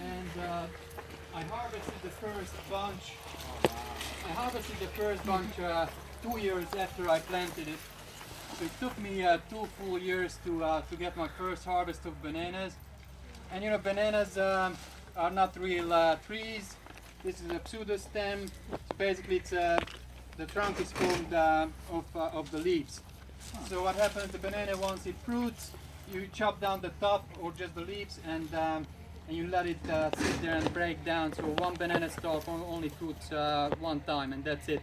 And I harvested the first bunch. I harvested the first bunch 2 years after I planted it. So it took me 2 full years to get my first harvest of bananas. And you know, bananas are not real trees. This is a pseudo stem. So basically, it's the trunk is formed of the leaves. So what happens? The banana, once it fruits, you chop down the top or just the leaves, and you let it sit there and break down. So one banana stalk only fruits one time, and that's it.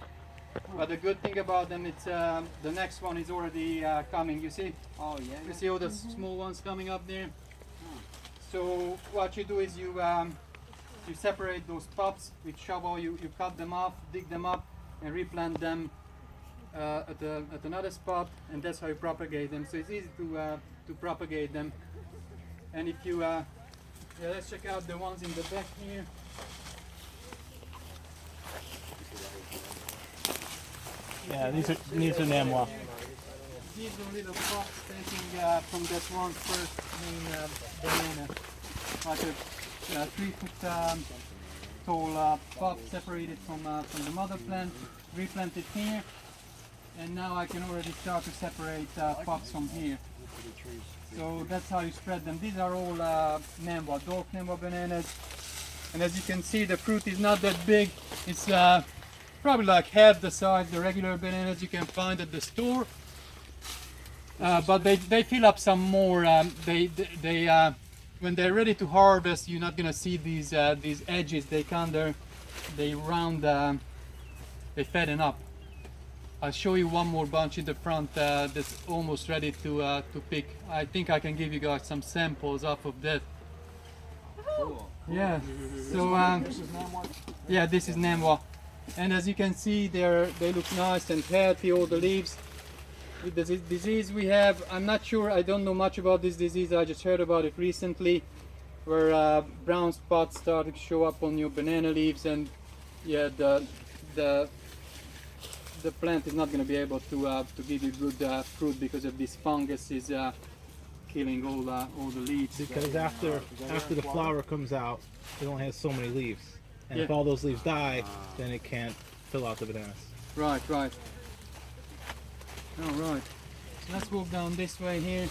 But the good thing about them, it's the next one is already coming. You see? Oh yeah. You see all the small ones coming up there. So what you do is you separate those tops with shovel. You cut them off, dig them up, and replant them at another spot, and that's how you propagate them. So it's easy to propagate them. And if you let's check out the ones in the back here. Yeah, these are Namwa. These are little pots taking from that one first main banana, like a 3-foot tall pot separated from the mother plant, replanted here, and now I can already start to separate pots from here. So that's how you spread them. These are all Namwa, dark Namwa bananas, and as you can see, the fruit is not that big. It's probably like half the size the regular bananas you can find at the store. But they fill up some more. When they're ready to harvest, you're not gonna see these edges. They round. They fatten up. I'll show you one more bunch in the front that's almost ready to pick. I think I can give you guys some samples off of that. Cool. Yeah. So This is Namwa. yeah, this is Namwa, and as you can see, they look nice and healthy. All the leaves. With the disease we have, I'm not sure. I don't know much about this disease. I just heard about it recently, where brown spots start to show up on your banana leaves, and yeah, the plant is not going to be able to give you good fruit because of this fungus is killing all the leaves. Because after the flower comes out, it only has so many leaves, and if Yeah. all those leaves die, then it can't fill out the bananas. Right. All right. So let's walk down this way here.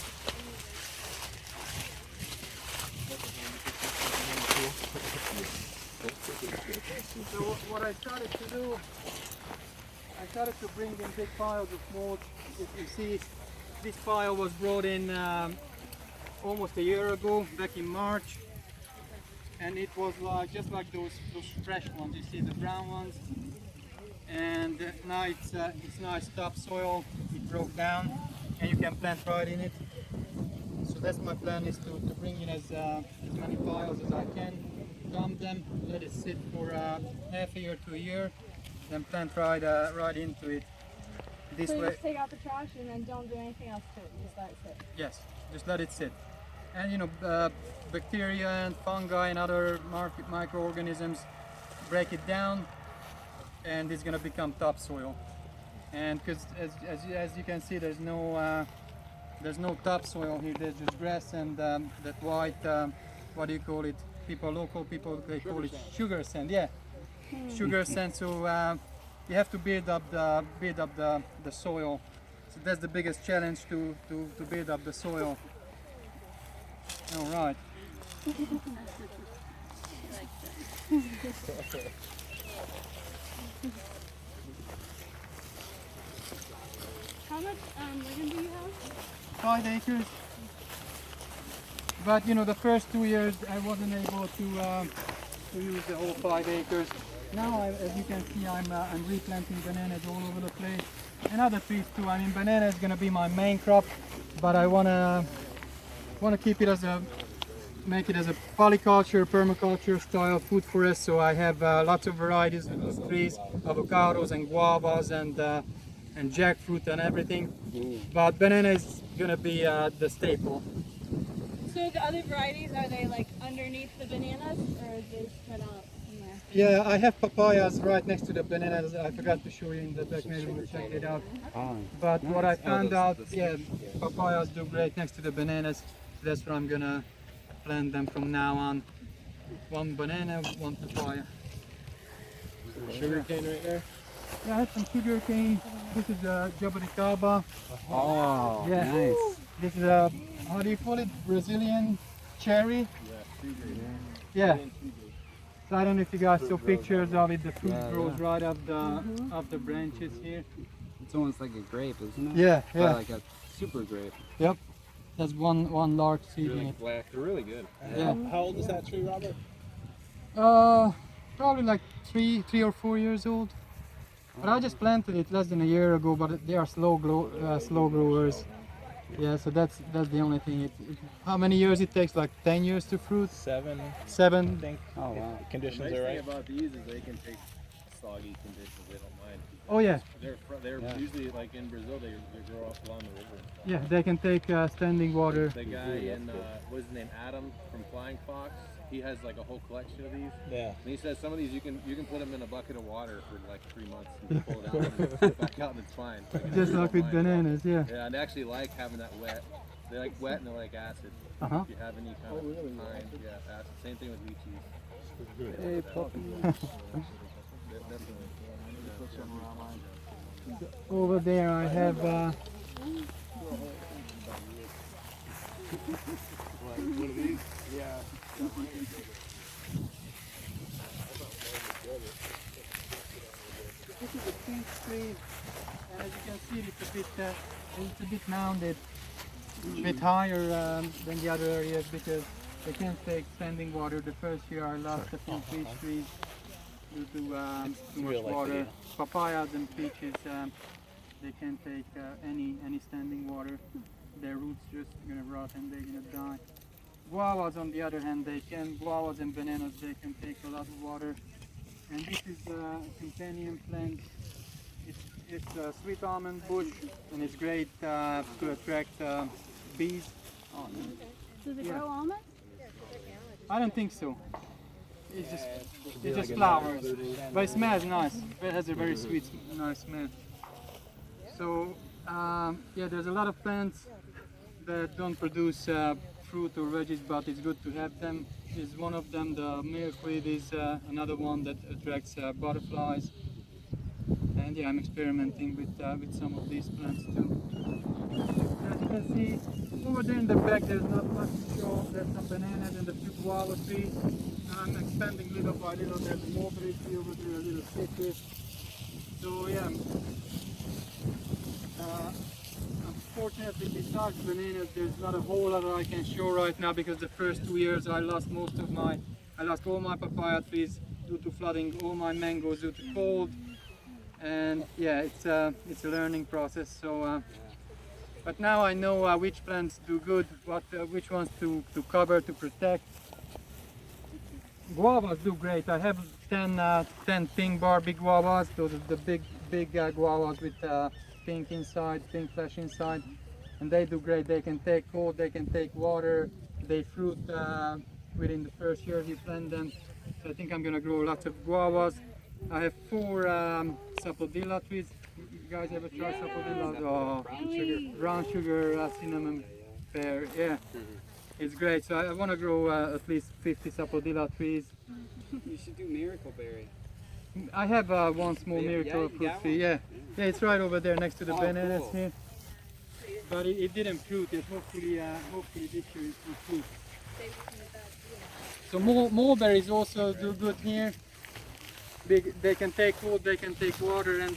So what I started to do, I started to bring in big piles of mulch. If you see, this pile was brought in almost a year ago, back in March, and it was like just like those fresh ones. You see the brown ones, and now it's nice topsoil. It broke down, and you can plant right in it. So that's my plan, is to bring in as many piles as I can, dump them, let it sit for half a year to a year, then plant right into it. This So you way, just take out the trash and then don't do anything else to it. You just let it sit. yes, just let it sit. And you know, bacteria and fungi and other microorganisms break it down, and it's going to become topsoil. And because as you can see, there's no topsoil here. There's just grass and that white what do you call it? Local people they call it sugar sand. Yeah, sugar sand. So you have to build up the soil. So that's the biggest challenge, to build up the soil. All right. How much land do you have? 5 acres. But you know, the first 2 years I wasn't able to use the whole 5 acres. Now, as you can see, I'm replanting bananas all over the place, and other trees too. I mean, banana is gonna be my main crop, but I wanna keep it make it as a polyculture, permaculture style food forest. So I have lots of varieties of trees, avocados and guavas and jackfruit and everything. But banana is gonna be the staple. So the other varieties, are they like underneath the bananas or are they spread out somewhere? Yeah, I have papayas right next to the bananas. I forgot to show you in the back. Maybe we'll check it out. But what I found out, yeah, papayas do great next to the bananas. That's what I'm gonna plant them from now on. One banana, one papaya. Sugar cane right there. Yeah, I have some sugar cane. This is jabuticaba. Oh, Yeah. nice. This is how do you call it? Brazilian cherry. Yeah. So I don't know if you guys saw pictures of it. The fruit grows right up the branches here. It's almost like a grape, isn't it? Yeah, But yeah. like a super grape. Yep. There's one large seed in it. Black. They're really good. Yeah. How old is that tree, Robert? Probably like three or 4 years old. But I just planted it less than a year ago. But they are slow growers. Yeah, so that's the only thing. How many years it takes? Like 10 years to fruit? 7, I 7. think. Oh, wow. Conditions Nice are thing right. about these is they can take soggy conditions. They don't mind. Oh yeah, They're Yeah. usually like in Brazil. They grow up along the river. yeah. They can take standing water. The guy in what's his name, Adam from Flying Fox. He has like a whole collection of these. Yeah. And he says some of these you can put them in a bucket of water for like 3 months and pull it out and put it back out and it's fine. Like, Just they like don't with mind. bananas, yeah. Yeah, and they actually like having that wet. They like wet and they like acid. Uh-huh. If you have any kind of kind, yeah, acid. Same thing with lychees. Hey, puppy. Definitely. Over there I have this is a peach tree, and as you can see it's a bit mounded, a bit higher than the other areas because they can't take standing water. The first year I lost a few peach trees due to too much Real life water. video. Papayas and peaches, they can't take any standing water. Their roots just gonna rot and they're gonna die. Guavas on the other hand, they can. Guavas and bananas, they can take a lot of water. And this is a companion plant. It's a sweet almond bush, and it's great to attract bees. Does it Yeah. grow almonds? I don't think so. It's just flowers, but it smells nice. It has a very sweet, nice smell. So yeah, there's a lot of plants that don't produce fruit or veggies, but it's good to have them. Is one of them. The milkweed is another one that attracts butterflies. And yeah, I'm experimenting with some of these plants too. As you can see, over there in the back, there's not much to show. There's some bananas and a few guava trees. I'm expanding little by little. There's a mulberry tree over there, a little citrus. So yeah, unfortunately, besides bananas, there's not a whole lot that I can show right now because the first 2 years I lost all my papaya trees due to flooding, all my mangoes due to cold. And yeah, it's a learning process. So, but now I know which plants do good, which ones to cover, to protect. Guavas do great. I have 10 pink Barbie guavas. Those are the big guavas with pink inside, pink flesh inside, and they do great. They can take cold, they can take water. They fruit within the first year you plant them. So I think I'm gonna grow lots of guavas. I have 4 sapodilla trees. You guys ever try sapodilla? Oh, brown sugar, cinnamon pear. Yeah, it's great. So I want to grow at least 50 sapodilla trees. You should do miracle berry. I have one small Yeah, miracle you fruit got tree. Yeah, it's right over there next to the Oh, bananas cool. here. But it didn't fruit yet. Hopefully this year it will fruit. So mulberries also do good here. They can take wood, they can take water, and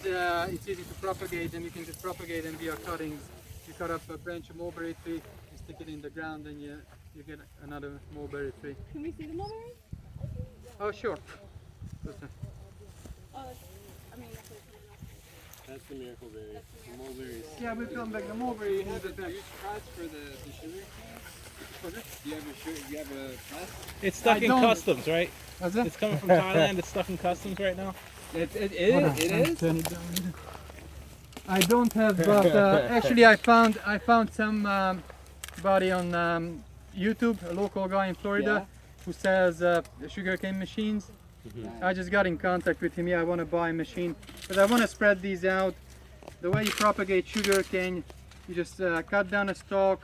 it's easy to propagate them. You can just propagate them via cuttings. You cut up a branch of mulberry tree, you stick it in the ground, and you get another mulberry tree. Can we see the mulberries? Oh, sure. Oh, I mean, that's what That's the miracle berry. The mulberries. Yeah, we'll come back. The mulberry in the back. Cards for the sugar? Do you have a press? It's stuck I in don't- customs, right? What's that? It's coming from Thailand. It's stuck in customs right now. It Hold on, is? let me turn it down. I don't have, but actually I found somebody on YouTube, a local guy in Florida, who sells sugarcane machines. I just got in contact with him. Yeah, I want to buy a machine, but I want to spread these out. The way you propagate sugarcane, you just cut down a stalk,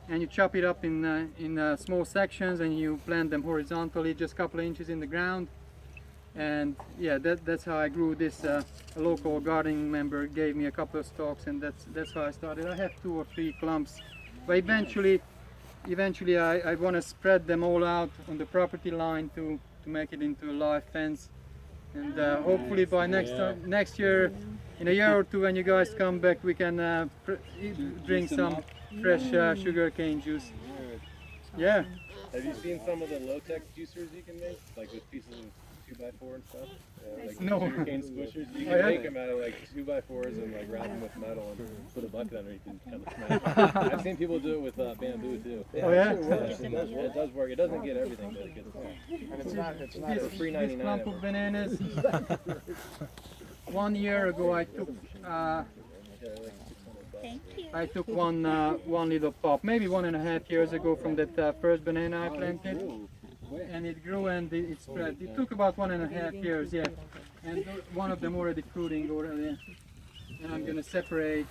and you chop it up in small sections, and you plant them horizontally, just a couple of inches in the ground. And yeah, that's how I grew this. A local gardening member gave me a couple of stalks, and that's how I started. I have 2 or 3 clumps, but eventually I want to spread them all out on the property line to make it into a live fence. And hopefully by next year, in a year or two, when you guys come back, we can drink some fresh sugarcane juice. Yeah. Have you seen some of the low-tech juicers you can make, like with pieces of 2x4 and stuff? Like No. sugarcane squishers. You can Oh, yeah? make them out of like 2x4s and like wrap them with metal and put a bucket underneath and kind of smash it. I've seen people do it with bamboo too. Oh yeah? It does work. It doesn't get everything, but it gets And it's not This, for this $3.99 clump it of works. bananas. 1 year ago, I took one little pop, maybe 1.5 years ago, from that first banana I planted, and it grew and it spread. It took about 1.5 years, yeah, and one of them already fruiting already. And I'm gonna separate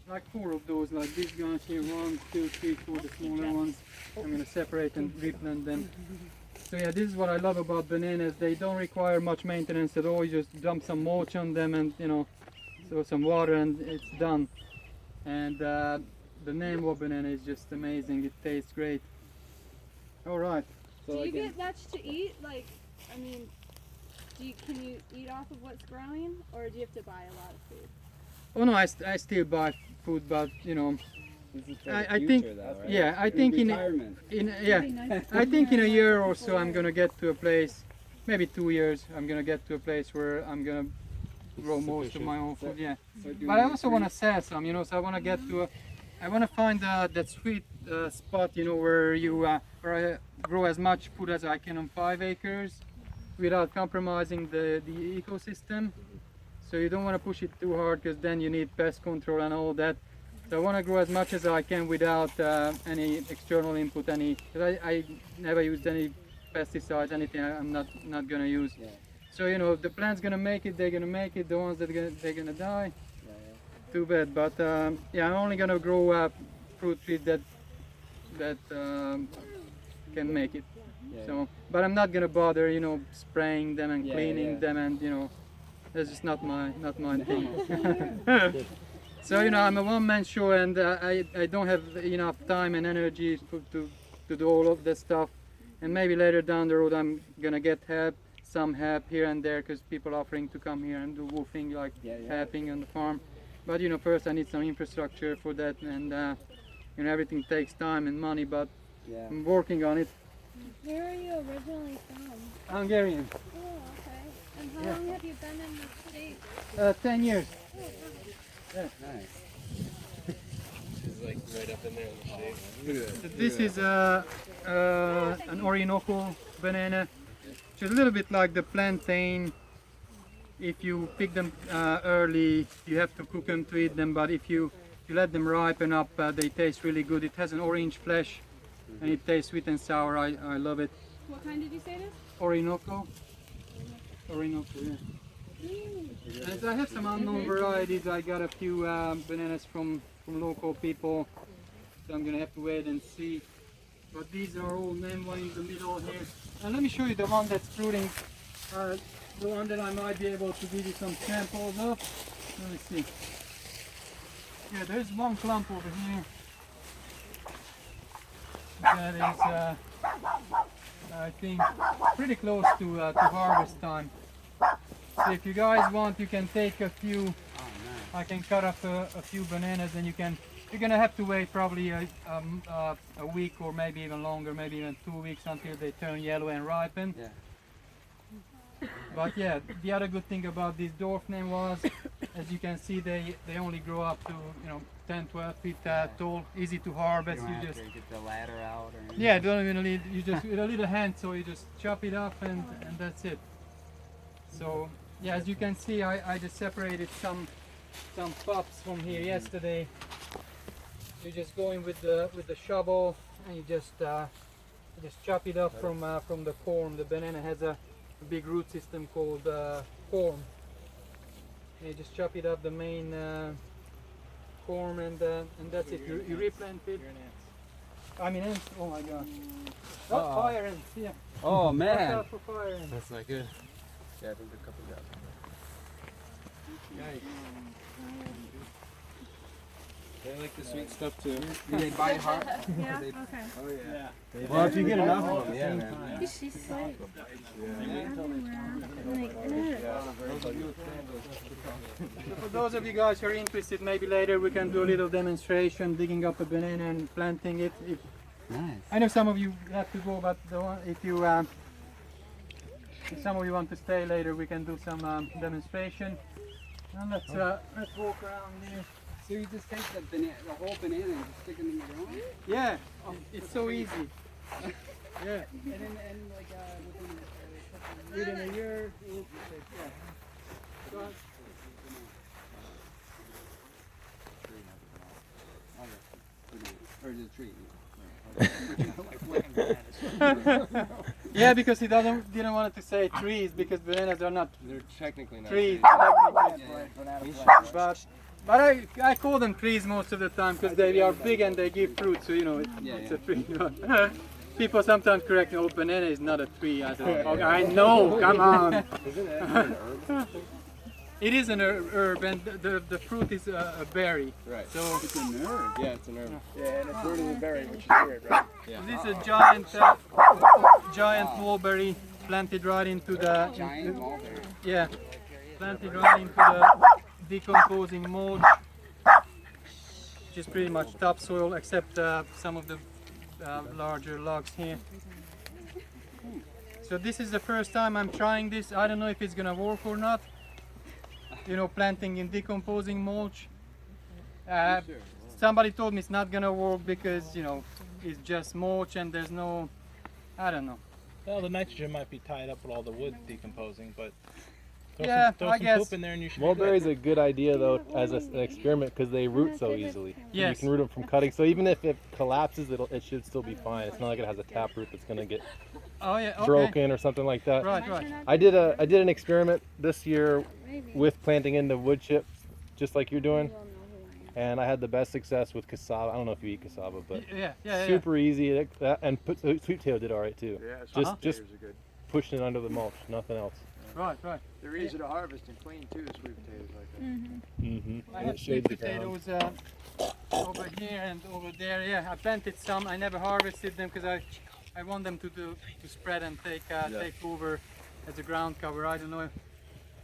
like 4 of those, like these guys here, 1, 2, 3, 4, the smaller ones. I'm gonna separate and replant them. So yeah, this is what I love about bananas. They don't require much maintenance at all. You just dump some mulch on them and throw some water and it's done. And the name of banana is just amazing. It tastes great. All right. Do you get much to eat? Like, I mean, can you eat off of what's growing, or do you have to buy a lot of food? Oh no, I still buy food, but This is for I the think future, though, right? yeah, I think Retirement. I think in a year or so I'm gonna get to a place, maybe 2 years, I'm gonna get to a place where I'm gonna grow most of my own food. Yeah. So do But I you also want to sell some, so I want to get to I want to find that sweet spot, where where I grow as much food as I can on 5 acres without compromising the ecosystem. So you don't want to push it too hard, because then you need pest control and all that. So I want to grow as much as I can without any external input, because I never used any pesticides, anything I'm not gonna use. Yeah. So if the plant's gonna make it, they're gonna make it. The ones that they're gonna die, too bad. But yeah, I'm only gonna grow fruit trees that can make it. Yeah. So, but I'm not gonna bother, spraying them and Yeah, cleaning yeah. them, and that's just not my thing. So I'm a one-man show, and I don't have enough time and energy to do all of this stuff. And maybe later down the road I'm gonna get some help here and there, because people offering to come here and do woofing, like helping on the farm. But first I need some infrastructure for that, and everything takes time and money. But Yeah. I'm working on it. Where are you originally from? Hungarian, Oh, okay. And how Yeah. long have you been in the States? 10 years. Nice. It's like right up in there in the shade. Look at that. So this is an Orinoco banana, which is a little bit like the plantain. If you pick them early, you have to cook them to eat them, but if you let them ripen up, they taste really good. It has an orange flesh, and it tastes sweet and sour. I love it. What kind did you say it is? Orinoco. Orinoco, yeah. And I have some unknown varieties. I got a few bananas from local people, so I'm gonna have to wait and see. But these are all named, one in the middle here. And let me show you the one that's fruiting, the one that I might be able to give you some samples of. Let me see. Yeah, there's one clump over here. That is, I think, pretty close to harvest time. So if you guys want, you can take a few. Oh, nice. I can cut up a few bananas, and you're gonna have to wait probably a week, or maybe even longer, maybe even 2 weeks, until they turn yellow and ripen. Yeah. But yeah, the other good thing about this dwarf name was, as you can see, they only grow up to 10, 12 feet tall, easy to harvest. You don't You have just to get the ladder out or anything. yeah, don't even need, you just with a little hand, so you just chop it up and that's it. So yeah, as you can see, I just separated some pups from here yesterday. You just go in with the shovel, and you just chop it up from the corm. The banana has a big root system called corm. And you just chop it up, the main form, and that's it. You replant it. I mean ants. Oh my god. Oh, fire ants. Yeah. Oh Watch man. out for fire ants. That's not good. Yeah, I think a couple drops. They like the sweet stuff too. Do they bite hard? Yeah. Okay. Oh yeah. Well, if you get enough of them, yeah, man. She's like So for those of you guys who are interested, maybe later we can do a little demonstration, digging up a banana and planting it. Nice. I know some of you have to go, but if some of you want to stay later, we can do some demonstration. And let's walk around here. So you just take the whole banana and just stick it in the ground? Yeah, it's so easy. Yeah. And like Within a year, yeah. Or the tree. Yeah, because he didn't want to say trees because bananas are not They're technically not trees. Yeah. But I call them trees most of the time because they are big and they give fruit, so you know it's a tree. People sometimes correct me, oh, banana is not a tree. I said, okay, I know, come on. Isn't it an herb? It is an herb, and the fruit is a berry. Right. So It's an herb. Yeah, it's an herb. Yeah, and it's rooted in berry, which is weird, right? Yeah. this is a giant mulberry planted right into the Giant mulberry. yeah, planted right into the decomposing mulch, which is pretty much topsoil except some of the larger logs here. So this is the first time I'm trying this. I don't know if it's gonna work or not. You know, planting in decomposing mulch. Somebody told me it's not gonna work because you know it's just mulch and there's no, I don't know. Well, the nitrogen might be tied up with all the wood decomposing, but Yeah, throw I some guess. poop in there and you should Mulberry's a good idea though as an experiment because they root so easily. You Yes. can root them from cutting, so even if it collapses, it should still be fine. It's not like it has a tap root that's gonna get Oh yeah. Okay. broken or something like that. Right. Right. I did an experiment this year with planting into wood chips, just like you're doing, and I had the best success with cassava. I don't know if you eat cassava, but Yeah. super easy. And sweet potato did all right too. Yeah, Just pushing it under the mulch, nothing else. Right. They're easy to harvest and clean too, sweet potatoes like that. Mm-hmm. I have sweet potatoes over here and over there. Yeah, I planted some. I never harvested them because I want them to spread and take over as a ground cover. I don't know.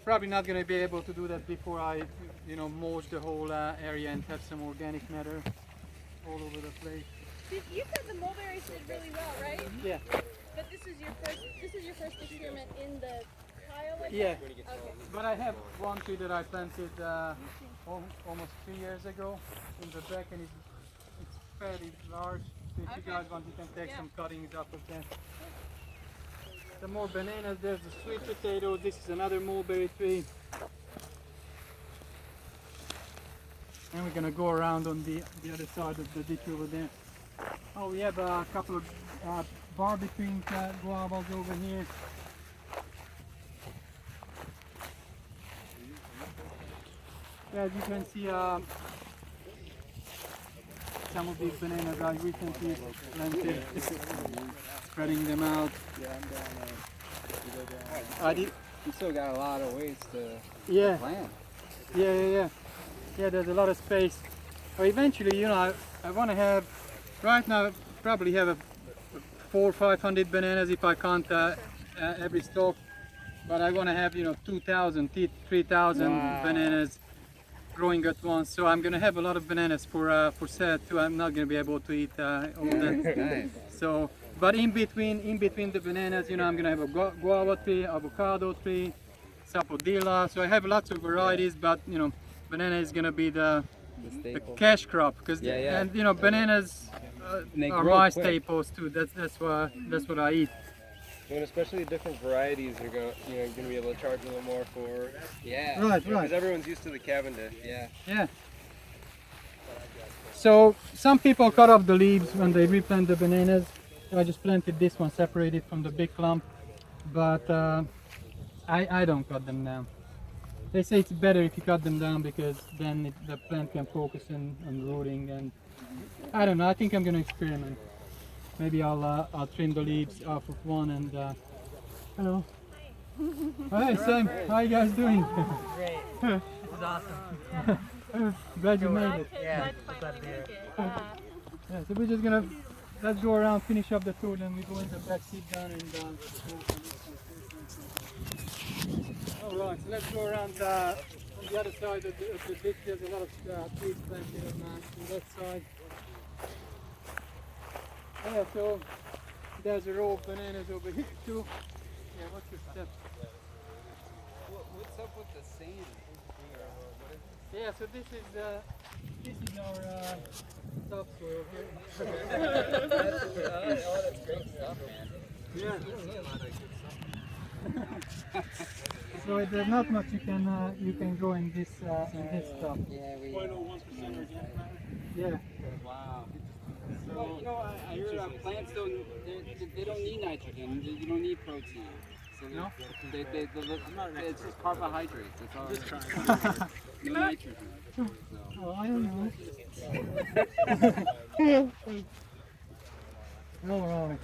Probably not going to be able to do that before I, mulch the whole area and have some organic matter all over the place. You said the mulberries did really well, right? Yeah. But this is your first experiment in the pile like Yeah. that? Okay. But I have one tree that I planted almost 3 years ago in the back, and it's fairly large. So if you guys want, you can take some cuttings up of that. Some more bananas. There's the sweet potato. This is another mulberry tree. And we're gonna go around on the other side of the ditch over there. Oh, we have a couple of barbecuing guavas over here. As you can see, some of these bananas I recently planted, spreading them out. Yeah, I'm down there. You go down. I did, You still got a lot of ways to yeah, plant. yeah. There's a lot of space. But eventually, I want to have. Right now, probably have a 400 or 500 bananas if I count every stalk. But I want to have 2,000, 3,000 bananas growing at once. So I'm gonna have a lot of bananas for sale too. I'm not gonna be able to eat all that. Nice. So, but in between the bananas, I'm gonna have a guava tree, avocado tree, sapodilla. So I have lots of varieties, but banana is gonna be the cash crop because Yeah. and bananas And they are grow my quick. staples too. That's what I eat. And especially different varieties are going to be able to charge a little more for. Yeah. Right. Because everyone's used to the Cavendish. Yeah. Yeah. So some people cut off the leaves when they replant the bananas. So I just planted this one separated from the big clump, but I don't cut them down. They say it's better if you cut them down because then the plant can focus on rooting. And I don't know. I think I'm gonna experiment. Maybe I'll trim the leaves off of one and hello. Hi Sam. How you guys doing? Great. This is awesome. Glad you made it. Yeah, glad to be here. Yeah, so we're just gonna let's go around, finish up the tour, then we go in the back, sit down, and all right. So let's go around on the other side of the ditch. There's a lot of trees planted on that side. Yeah. So there's a row of bananas over here too. Yeah. What's your step? What's up with the sand? Yeah. So this is our topsoil here. Oh, that's great stuff, man. Yeah. So there's not much you can grow in this stuff. Yeah, we. 0.01% organic matter. Yeah. Wow. Well, you know, I heard plants they don't need nitrogen. You don't need protein. So No? it's just carbohydrates. That's all. Just trying. No nitrogen. So. Oh, I don't know. All right.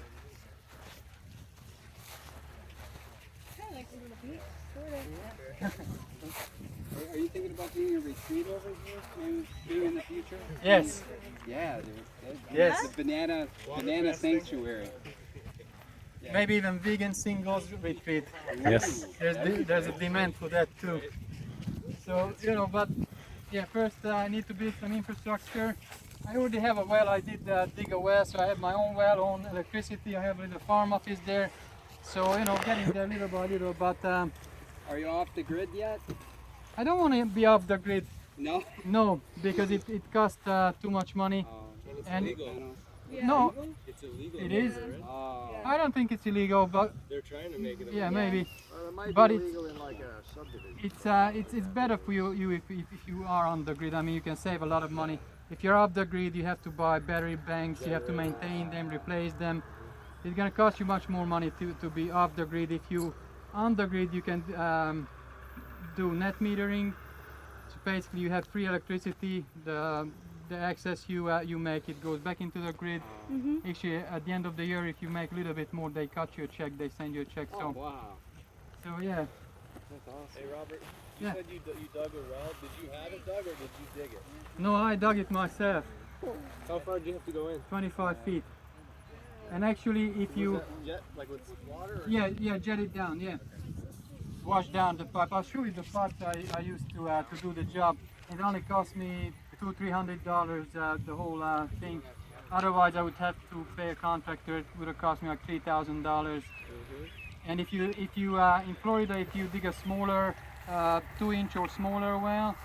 Kinda like a little beach, sort of. Are you thinking about doing a retreat over here, maybe in the future? Yes. Yeah, Yes. the banana sanctuary. Yeah. Maybe even vegan singles retreat. Yes. There's a demand for that too. So but yeah, first I need to build some infrastructure. I already have a well. I did dig a well, so I have my own well, own electricity. I have a little farm office there. So getting there little by little. But Are you off the grid yet? I don't want to be off the grid. No. No, because it costs too much money. And no, It's illegal. it is. Oh. I don't think it's illegal, but They're trying to make it. yeah, maybe. It might But be it's- illegal in like a subdivision. It's better for you if you are on the grid. I mean, you can save a lot of money. If you're off the grid, you have to buy battery banks. You have to maintain them, replace them. It's gonna cost you much more money to be off the grid. If you on the grid, you can do net metering. So basically, you have free electricity. The excess you make, it goes back into the grid. Actually, at the end of the year, if you make a little bit more, they cut you a check. They send you a check. Oh, wow. So yeah. That's awesome. Hey Robert, you Yeah. said you dug a well. Did you have it dug or did you dig it? No, I dug it myself. How far did you have to go in? 25 feet. And actually, if you Was that jet like with water? Or yeah jet it down, yeah, wash down the pipe. I'll show you the pipes I used to do the job. It only cost me $200-300 the whole thing. Otherwise, I would have to pay a contractor. It would have cost me like $3,000. And if you in Florida, if you dig a smaller 2-inch or smaller well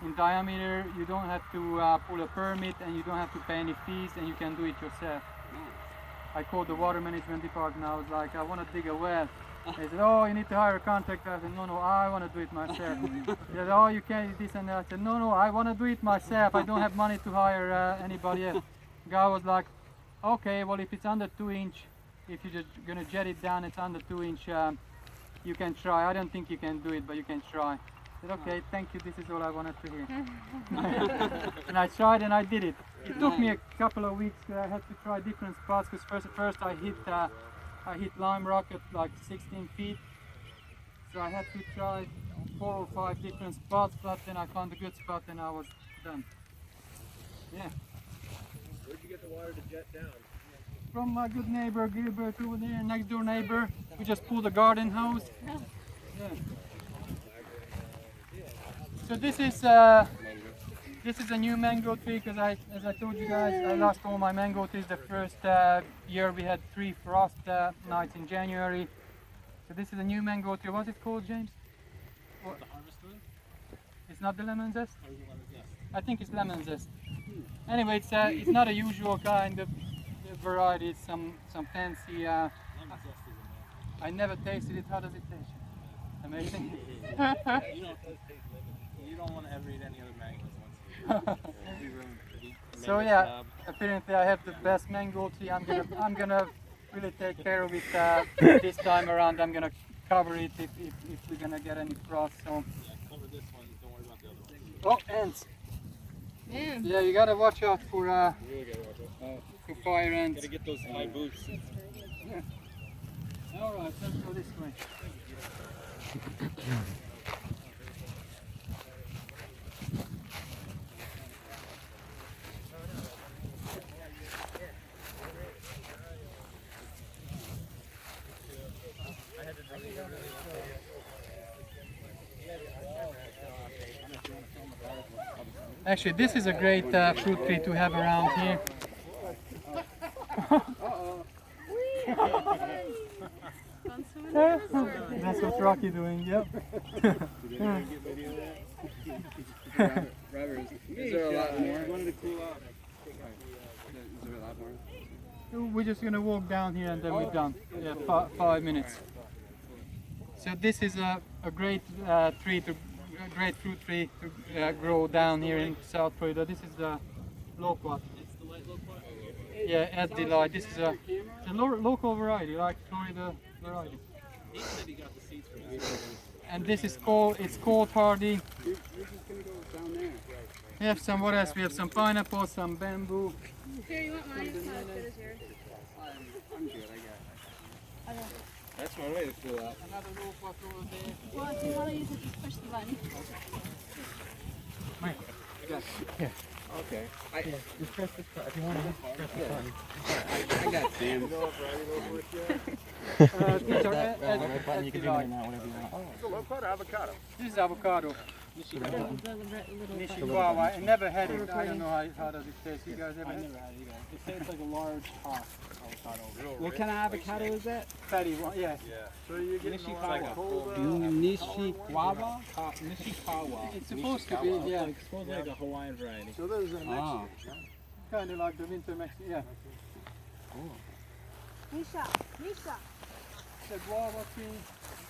in diameter, you don't have to pull a permit and you don't have to pay any fees, and you can do it yourself. I called the water management department. I was like, I want to dig a well. They said, oh, you need to hire a contractor. I said, no, I want to do it myself. They said, oh, you can't this and that. I said, no, I want to do it myself. I don't have money to hire anybody else. The guy was like, okay, well, if it's under 2-inch, if you're just gonna jet it down, it's under 2-inch, you can try. I don't think you can do it, but you can try. I said, okay, thank you, this is all I wanted to hear. And I tried and I did it. It took me a couple of weeks. I had to try different spots because first I hit lime rock at like 16 feet. So I had to try 4 or 5 different spots, but then I found a good spot and I was done. Yeah. where'd you get the water to jet down? From my good neighbor Gilbert over there, next door neighbor. We just pulled a garden hose. Yeah. So this is a new mango tree because as I told you guys, I lost all my mango trees the first year. We had 3 frost nights in January. So this is a new mango tree. What's it called, James? The harvest one? It's not the lemon zest? Or is it lemon zest? I think it's lemon zest. Anyway, it's not a usual kind of variety. It's some fancy. Lemon zest is a I never tasted it. How does it taste? Amazing. You don't taste lemon. You don't want to ever eat any other mangoes once you So yeah, apparently I have the best mango tree. I'm gonna really take care of it this time around. I'm gonna cover it if we're gonna get any frost. So Yeah, cover this Oh, ants. Man. Yeah, you gotta watch out for Really gotta watch out. for fire ants. Gotta get those high boots. All right, let's go this way. Actually, this is a great fruit tree to have around here. That's what Rocky doing, yep. Robert, is there a lot more? Wanted to cool off. Is there a lot more? We're just gonna walk down here and then we're done. Yeah, 5 minutes. So this is a great great fruit tree to grow down here in South Florida. This is the loquat. Yeah, as delight. This is a local variety, like Florida variety. He said he got the seeds from us. And this is cold hardy. We're just gonna go down there. We have some, what else? We have some pineapple, some bamboo. Here, you want mine? It's not as good as yours. I'm good, I got it. That's one way to cool off. Another loquat over there. Well, if you want to use it, just push the button. Okay. Just press the if you want to press the button. I got Sam. These are Right button, you can zoom in and out, whatever you want. This is avocado. Nishigawa. I never had it. I don't know how does it taste. You guys ever had it? They say it's like a large hop avocado. What kind of avocado is that? Fatty one, yeah. So you're getting Nishikawa. Nishikawa. It's supposed to be, yeah. It's supposed like a Hawaiian variety. So those are Ah. kind of like the winter Mexican, yeah. Misha, Misha. The guava tree.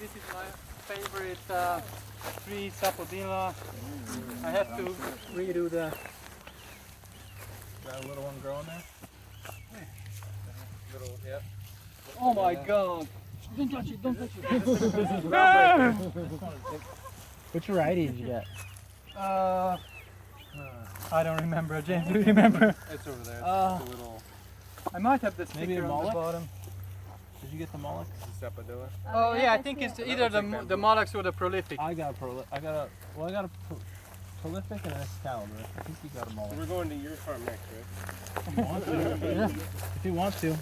This is my favorite tree, sapodilla. I have to redo the. Got a little one growing there? Little, yep. Oh my God! Don't touch it! Don't touch it! Which variety did you get? I don't remember. James, do you remember? It's over there. It's Uh, just a little I might have the sticker Maybe a on the mullet? bottom. Did you get the mullet? sapadilla. Oh yeah, I think it's either the Molex or the Prolific. I got a prolific and an Excalibur. I think you got a mullet. We're going to your farm next, right? If you want to. Yeah. If you want to.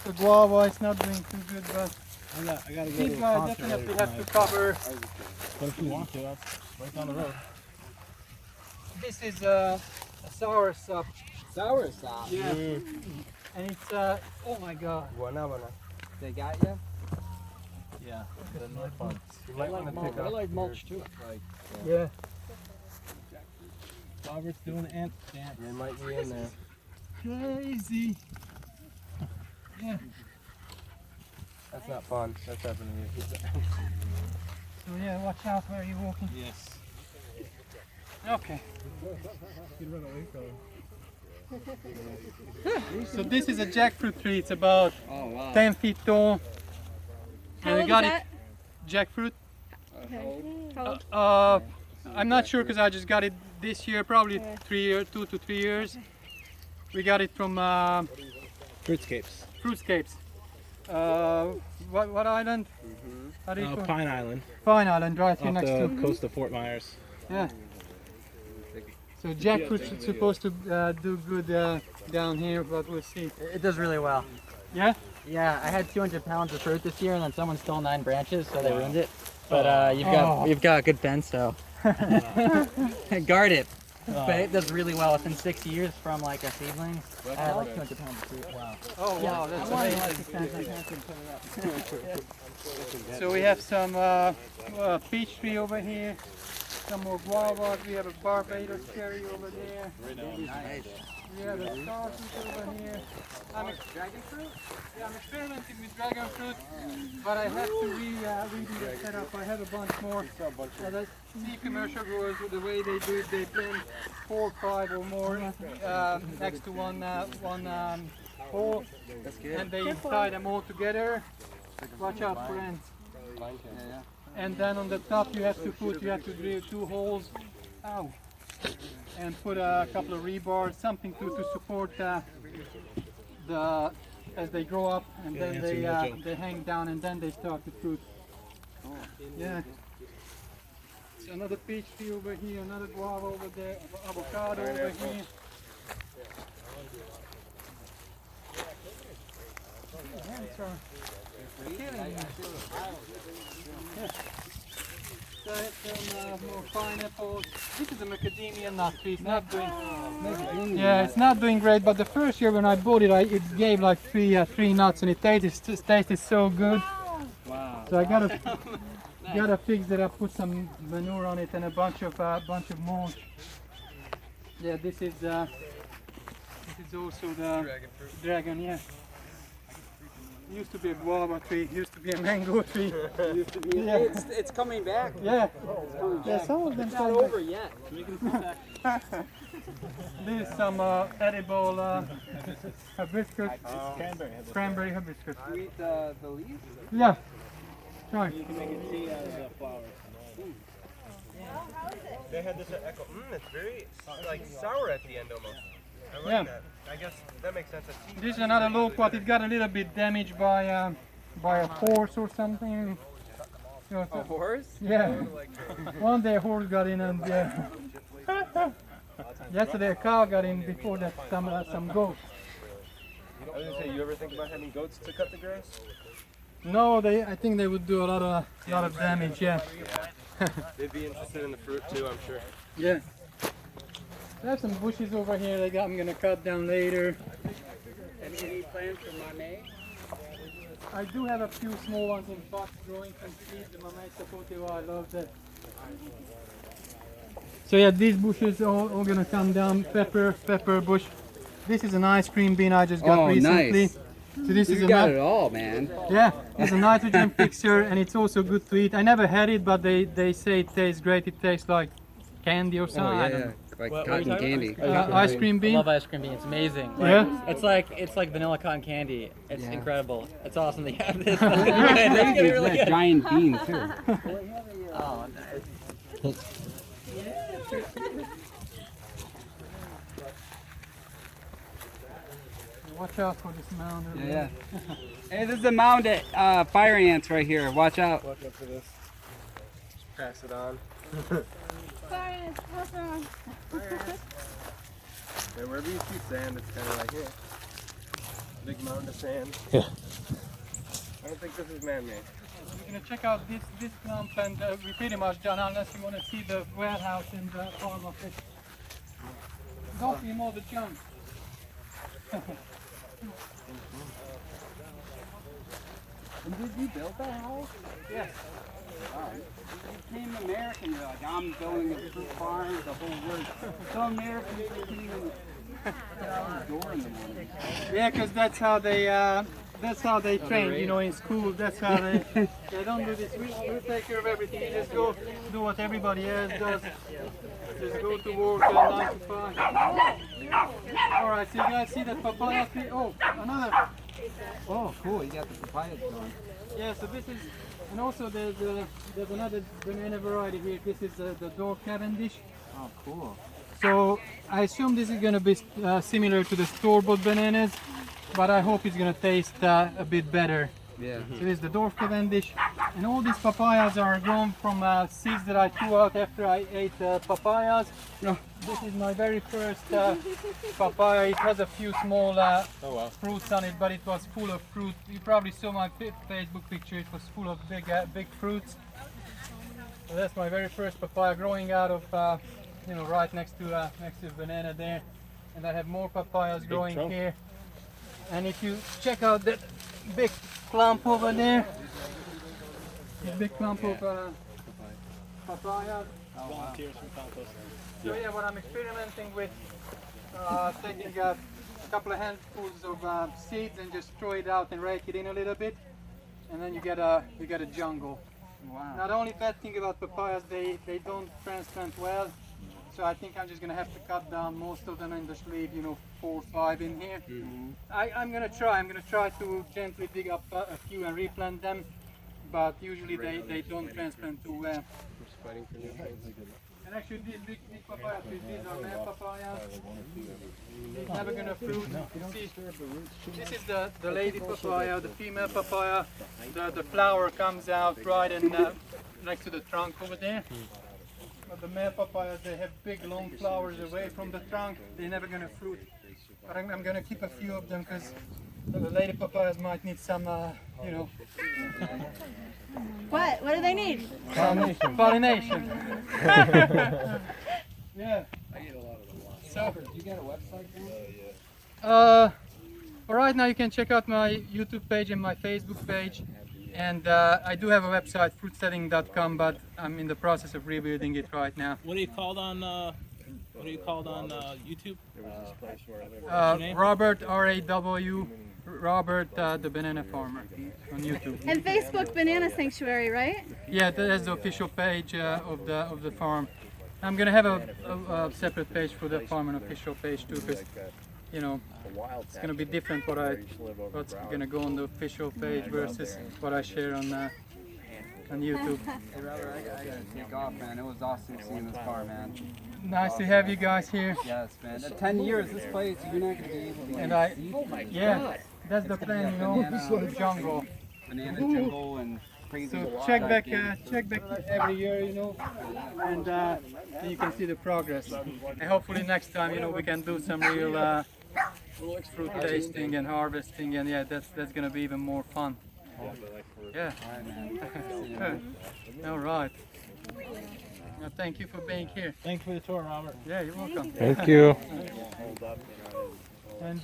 The guava is not doing too good, but I gotta go to these a guys concert definitely later have tonight. to cover. But if you want to, that's right down the road. This is a sour sop. Sour sop. Yeah. And it's oh my God. They got you? Yeah. That's no fun. You might want to pick I up. like mulch too. Like, Yeah. Robert's doing the ant dance. They might be in there. Crazy. Yeah. That's not fun. That's happening to you. So yeah, watch out where you're walking. Yes. Okay. So this is a jackfruit tree. It's about oh wow. 10 feet tall. How And we old got is it. that? Jackfruit. How old? I'm not sure because I just got it this year, probably 2 to 3 years. We got it from Fruitscapes. Fruitscapes. What island? How do you call it? Pine Island. Pine Island, right here Off next the to. coast of Fort Myers. Yeah. So jackfruit is supposed to do good down here, but we'll see. It does really well. Yeah? Yeah, I had 200 pounds of fruit this year, and then someone stole 9 branches, so they ruined it. But you've got a good fence, so guard it. But it does really well. Within 6 years from like a seedling, I had like 200 pounds of fruit. Wow. Oh wow, that's I wanted amazing. like to stand my parents and put it up. So we have some peach tree over here, some more guavas. We have a Barbados cherry over there. Nice. We have a starfish over here. Dragon fruit? Yeah, I'm experimenting with dragon fruit, but I have to redo the setup. I have a bunch more. As I see commercial growers, the way they do it, they blend 4 or 5 or more next to one hole, and they tie them all together. Watch out for ants. And then on the top you have to drill 2 holes. Ow. and put a couple of rebars, something to support the as they grow up, and then they hang down, and then they start to fruit. Yeah. So another peach tree over here, another guava over there, avocado over here. Plants are killing me. Yeah. So I have some more pineapples. This is a macadamia nut tree. It's not doing. Yeah, it's not doing great. But the first year when I bought it, it gave like three nuts, and it tasted so good. Wow. So I gotta fix that up. Put some manure on it and a bunch of mulch. Yeah, this is also the dragon. Yeah. It used to be a guava tree, it used to be a mango tree. Used to be. Yeah. It's coming back. Yeah, It's coming yeah, back. some of them It's not come back. over yet. This is some edible hibiscus, cranberry hibiscus. Sweet the leaves. Yeah, try. You can make a tea out of the flowers. They had this at Echo. It's very like sour at the end almost. I like Yeah. that. I guess that makes sense. This is another loquat. It got a little bit damaged by a horse or something. You know, A horse? yeah, one day a horse got in, and yesterday a cow got in. Before that, some goats. I was gonna say, you ever think about having goats to cut the grass? No, I think they would do a lot of damage. Yeah. They'd be interested in the fruit too, I'm sure. Yeah. I have some bushes over here that I'm gonna cut down later. Any plans for Mamey? I do have a few small ones in pots growing some seeds. The Mamey Sapotewa, I love that. So yeah, these bushes all gonna come down. Pepper bush. This is an ice cream bean I just got recently. Nice. So this is You a got it all, man. yeah, it's a nitrogen fixer, and it's also good to eat. I never had it, but they say it tastes great. It tastes like candy or something. I don't know. Like What cotton are you candy. Ice cream I bean. love ice cream bean. It's amazing. Yeah. It's like vanilla cotton candy. It's incredible. It's awesome that you have this. It's Really a good. giant bean too. Oh, nice. Watch out for this mound. over Yeah. there. Hey, this is a mound of fire ants right here. Watch out. Watch out for this. Just pass it on. Sorry, what's wrong? Yeah, wherever you see sand, it's kind of like here. Big mound of sand. Yeah. I don't think this is man-made. We're gonna check out this clump, and we're pretty much done unless you want to see the warehouse and the farm of it. Don't see all the junk. And did you build that house? Yes. Wow. You became American. You're like, I'm building a fruit farm, the whole world. So American, you can't even get out the door in the morning. Yeah, because that's how they train. You know, in school, that's how they don't do this. We take care of everything. You just go do what everybody else does. Just go to work 9 to 5. All right, so you guys see that papaya tree? Oh, another. Oh, cool. You got the papayas going. Yeah, so this is, and also there's another banana variety here. This is the Dwarf Cavendish. Oh, cool. So I assume this is going to be similar to the store-bought bananas, but I hope it's going to taste a bit better. Yeah. So this is the Dwarf Cavendish, and all these papayas are grown from seeds that I threw out after I ate papayas. No. This is my very first papaya. It has a few small fruits on it, but it was full of fruit. You probably saw my Facebook picture. It was full of big fruits. So that's my very first papaya growing out of, right next to the banana there. And I have more papayas growing trunk. here. And if you check out that big clump over there, this big clump of papayas. Volunteers from compost. So yeah, what I'm experimenting with, taking a couple of handfuls of seeds and just throw it out and rake it in a little bit, and then you get a jungle. Wow. Now the only bad thing about papayas, they don't transplant well, so I think I'm just gonna have to cut down most of them and just leave 4 or 5 in here. I'm gonna try to gently dig up a few and replant them, but usually they don't transplant too well. Just fighting for nutrients. And actually these big papaya trees, these are male papaya. It's never gonna fruit. See, this is the lady papaya, the female papaya. The flower comes out right in next to the trunk over there. But the male papayas, they have big long flowers away from the trunk. They're never gonna fruit. But I'm gonna keep a few of them because the lady papayas might need some, you know. What? What do they need? Pollination. Yeah. So, You got a website right now you can check out my YouTube page and my Facebook page. And I do have a website, fruitsetting.com, but I'm in the process of rebuilding it right now. What are you called on YouTube? Robert, R-A-W, Robert the Banana Farmer on YouTube. And Facebook Banana Sanctuary, right? Yeah, that's the official page of the farm. I'm gonna have a separate page for the farm, an official page too, because you know it's gonna be different what's gonna go on the official page versus what I share on YouTube. Hey Robert, I gotta take off, man. It was awesome seeing this farm, man. Nice to have you guys here. Yes, man. In 10 years, this place, you're not gonna be able to And see that's the plan, you know, the jungle. banana jungle and crazy. So check back every year, you know, and you can see the progress. And hopefully next time, you know, we can do some real fruit tasting and harvesting, and yeah, that's gonna be even more fun. Yeah. All right. Well, thank you for being here. Thanks for the tour, Robert. Yeah, you're welcome. Thank you. And